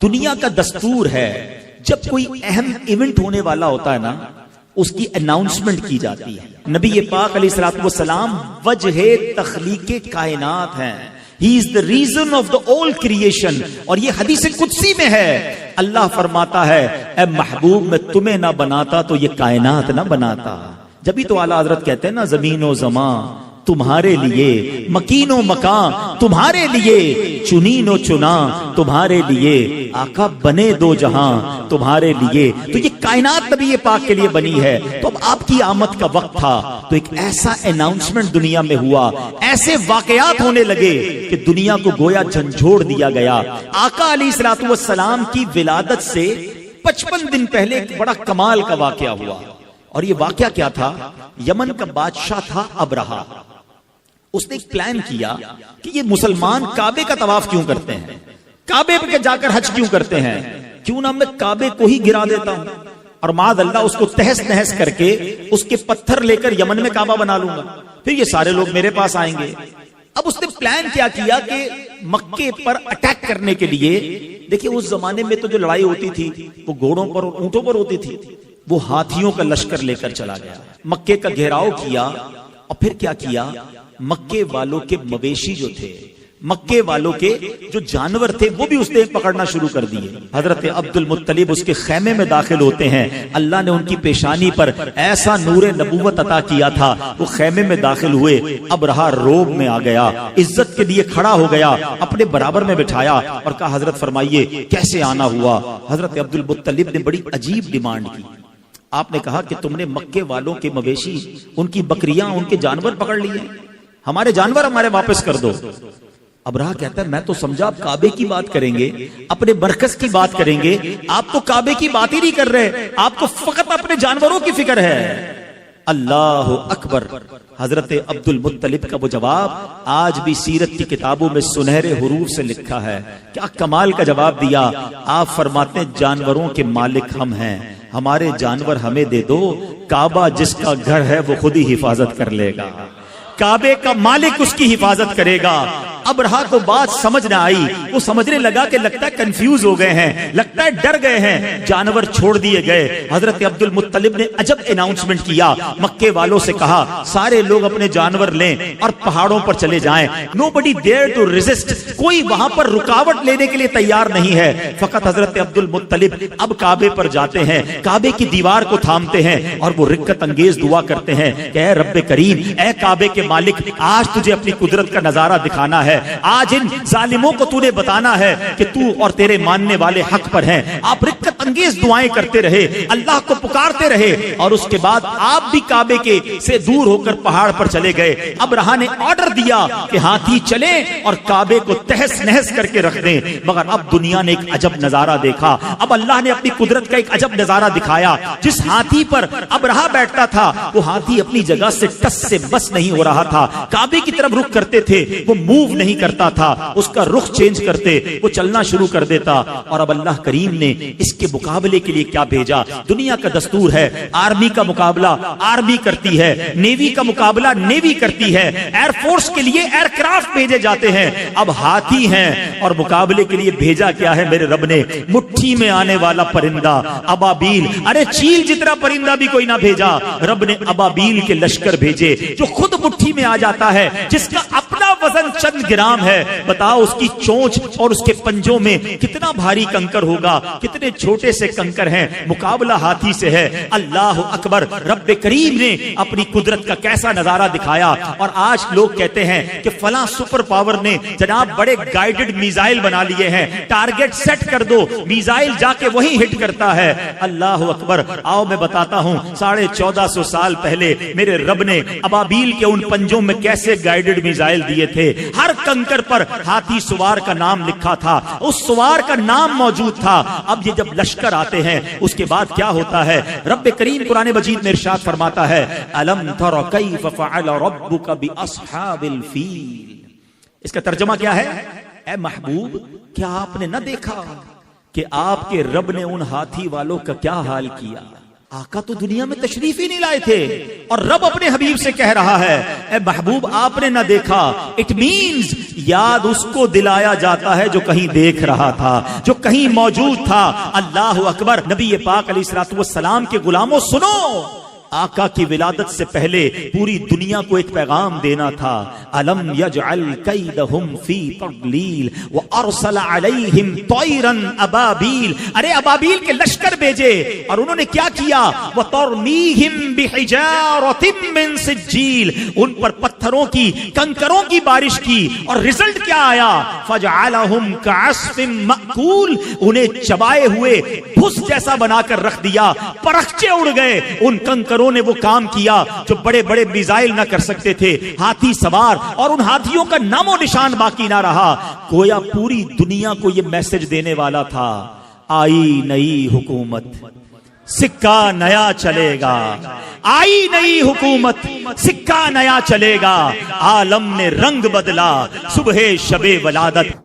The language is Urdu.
دنیا کا دستور ہے جب کوئی اہم ایونٹ ہونے والا ہوتا ہے نا اس کی اناؤنسمنٹ کی جاتی ہے. نبی پاک علیہ الصلوۃ والسلام وجہ تخلیق کائنات ہیں. He is the reason of the all creation. اور یہ حدیث قدسی میں ہے. اللہ فرماتا ہے اے محبوب میں تمہیں نہ بناتا تو یہ کائنات نہ بناتا. جبھی تو اعلیٰ حضرت کہتے ہیں نا زمین و زمان تمہارے لیے، مکین و مکان تمہارے لیے، چنین و چنا تمہارے لیے، آقا بنے دو جہاں تمہارے لیے. تو یہ کائنات نبی پاک کے لیے بنی ہے. تو اب آپ کی آمد کا وقت تھا تو ایک ایسا اناؤنسمنٹ دنیا میں ہوا، ایسے واقعات ہونے لگے کہ دنیا کو گویا جھنجھوڑ دیا گیا. آقا علیہ الصلوۃ والسلام کی ولادت سے 55 دن پہلے ایک بڑا کمال کا واقعہ ہوا. اور یہ واقعہ کیا تھا؟ یمن کا بادشاہ تھا ابرہہ. اس نے ایک پلان کیا کہ یہ مسلمان کعبے کا طواف کیوں کرتے ہیں، کعبے پہ جا کر حج کیوں کرتے ہیں، کیوں نہ میں کعبے کو ہی گرا دیتا ہوں اور معاذ اللہ اس کو تہس نہس کر کے اس کے پتھر لے کر یمن میں کعبہ بنا لوں گا، پھر یہ سارے لوگ میرے پاس آئیں گے. اب اس نے پلان کیا کہ مکے پر اٹیک کرنے کے لیے، دیکھیں اس زمانے میں تو جو لڑائی ہوتی تھی وہ گھوڑوں پر اور اونٹوں پر ہوتی تھی، وہ ہاتھیوں کا لشکر لے کر چلا گیا. مکے کا گھیراؤ کیا اور پھر کیا کیا، مکے والوں کے مویشی جو تھے، مکے والوں کے جو جانور تھے وہ بھی اس نے پکڑنا شروع کر دیے. حضرت عبد المطلب اس کے خیمے میں داخل ہوتے ہیں. اللہ نے ان کی پیشانی پر ایسا نور نبوت عطا کیا تھا، وہ خیمے میں داخل ہوئے. ابرہہ روب میں آ گیا، عزت کے لیے کھڑا ہو گیا، اپنے برابر میں بٹھایا اور کہا حضرت فرمائیے کیسے آنا ہوا. حضرت عبد المطلب نے بڑی عجیب ڈیمانڈ کی. آپ نے کہا کہ تم نے مکے والوں کے مویشی، ان کی بکریاں، ان کے جانور پکڑ لیے، ہمارے جانور ہمارے واپس کر دو. ابرہہ کہتا ہے میں تو سمجھا آپ کعبے کی بات کریں گے، اپنے مرکز کی بات کریں گے، آپ تو کعبے کی بات ہی نہیں کر رہے، آپ کو فقط اپنے جانوروں کی فکر ہے. اللہ اکبر. حضرت عبد المطلب کا وہ جواب آج بھی سیرت کی کتابوں میں سنہرے حروف سے لکھا ہے. کیا کمال کا جواب دیا. آپ فرماتے ہیں جانوروں کے مالک ہم ہیں، ہمارے جانور ہمیں دے دو، کعبہ جس کا گھر ہے وہ خود ہی حفاظت کر لے گا، کعبے کا مالک اس کی حفاظت کرے گا. ابرہہ کو بات سمجھ نہ آئی، وہ سمجھنے لگا کہ لگتا ہے کنفیوز ہو گئے ہیں، لگتا ہے ڈر گئے ہیں. جانور چھوڑ دیے گئے. حضرت عبد المطلب نے عجب اناؤنسمنٹ کیا. مکے والوں سے کہا سارے لوگ اپنے جانور لیں اور پہاڑوں پر چلے جائیں. Nobody dare to resist. کوئی وہاں پر رکاوٹ لینے کے لیے تیار نہیں ہے. فقط حضرت عبد المطلب اب کعبے پر جاتے ہیں، کعبے کی دیوار کو تھامتے ہیں اور وہ رکت انگیز دعا کرتے ہیں کہ اے رب کریم، اے کعبے کے مالک، آج تجھے اپنی قدرت کا نظارہ دکھانا ہے، آج ان ظالموں کو تو نے بتانا ہے کہ تو اور تیرے ماننے والے حق پر ہیں. آپ رکت انگیز دعائیں کرتے رہے، اللہ کو پکارتے رہے اور اس کے بعد آپ بھی کعبے کے سے دور ہو کر پہاڑ پر چلے گئے. ابرہہ نے آرڈر دیا کہ ہاتھی چلیں اور کعبے کو تہس نہس کر کے رکھ دیں. مگر اب دنیا نے ایک عجب نظارہ دیکھا. اب اللہ نے اپنی قدرت کا ایک عجب نظارہ دکھایا. جس ہاتھی پر ابرہہ بیٹھتا تھا وہ ہاتھی اپنی جگہ سے ٹس سے بس نہیں ہو رہا تھا. کعبے کی طرف رخ کرتے تھے وہ موو نہیں کرتا تھا، اس کا رخ چینج کرتے وہ چلنا شروع کر دیتا. اور اب اللہ کریم نے اس کے مقابلے کے لیے کیا بھیجا. دنیا کا دستور ہے آرمی کا مقابلہ آرمی کرتی ہے، نیوی کا مقابلہ نیوی کرتی ہے، ایئر فورس کے لیے ایئر کرافٹ بھیجے جاتے ہیں. اب ہاتھی ہیں اور مقابلے کے لیے بھیجا کیا ہے میرے رب نے؟ مٹھی میں آنے والا پرندہ ابابیل. ارے چیل جتنا پرندہ بھی کوئی نہ بھیجا، رب نے ابابیل کے لشکر بھیجے جو خود مٹھی میں آ جاتا ہے، جس کا اپنا وزن چند گرام ہے. بتاؤ اس کی چونچ اور اس کے پنجوں میں کتنا بھاری کنکر ہوگا، کتنے چھوٹے سے کنکر ہیں. مقابلہ ہاتھی سے ہے. اللہ اکبر. رب کریم نے اپنی قدرت کا کیسا نظارہ دکھایا. اور آج لوگ کہتے ہیں کہ فلاں سپر پاور نے جناب بڑے گائیڈڈ میزائل بنا لیے ہیں، ٹارگٹ سیٹ کر دو، میزائل جا کے وہیں ہٹ کرتا ہے. اللہ اکبر. آؤ میں بتاتا ہوں 1450 سال پہلے میرے رب نے ابابیل کے ان پنجوں میں کیسے گائیڈڈ میزائل دیے تھے. ہر کنکر پر ہاتھی سوار کا نام لکھا تھا، اس سوار کا نام موجود تھا. اب یہ جب لشکر آتے ہیں اس کے بعد کیا ہوتا ہے؟ رب کریم قرآن مجید میں ارشاد فرماتا ہے الم تر کیف فعل ربک باصحاب الفیل. اس کا ترجمہ کیا ہے؟ اے محبوب کیا آپ نے نہ دیکھا کہ آپ کے رب نے ان ہاتھی والوں کا کیا حال کیا؟ آقا تو دنیا میں تشریف ہی نہیں لائے تھے اور رب اپنے حبیب سے کہہ رہا ہے اے محبوب آپ نے نہ دیکھا. اٹ مینز یاد اس کو دلایا جاتا ہے جو کہیں دیکھ رہا تھا، جو کہیں موجود تھا۔ اللہ اکبر۔ نبی پاک علیہ الصلوۃ والسلام کے غلاموں سنو، آقا کی ولادت سے پہلے پوری دنیا کو ایک پیغام دینا تھا۔ الم یجعل کیدہم فی تضلیل وارسل علیہم طیرا ابابیل، ارے ابابیل کے لشکر بھیجے اور انہوں نے کیا کیا؟ وترمیہم بحجارۃ من سجیل، ان پر پتھروں کی، کنکروں کی بارش کی، اور رزلٹ کیا آیا؟ فجعلہم کعصف مأکول، انہیں چبائے ہوئے بھس جیسا بنا کر رکھ دیا، پرخچے اڑ گئے۔ ان کنکروں نے وہ کام کیا جو بڑے بڑے میزائل نہ کر سکتے تھے، ہاتھی سوار، اور ان ہاتھیوں کا نام و نشان باقی نہ رہا۔ گویا پوری دنیا کو یہ میسج دینے والا تھا، آئی نئی حکومت، سکہ نیا چلے گا، آئی نئی حکومت، سکہ نیا چلے گا۔ عالم نے رنگ بدلا صبح شب ولادت۔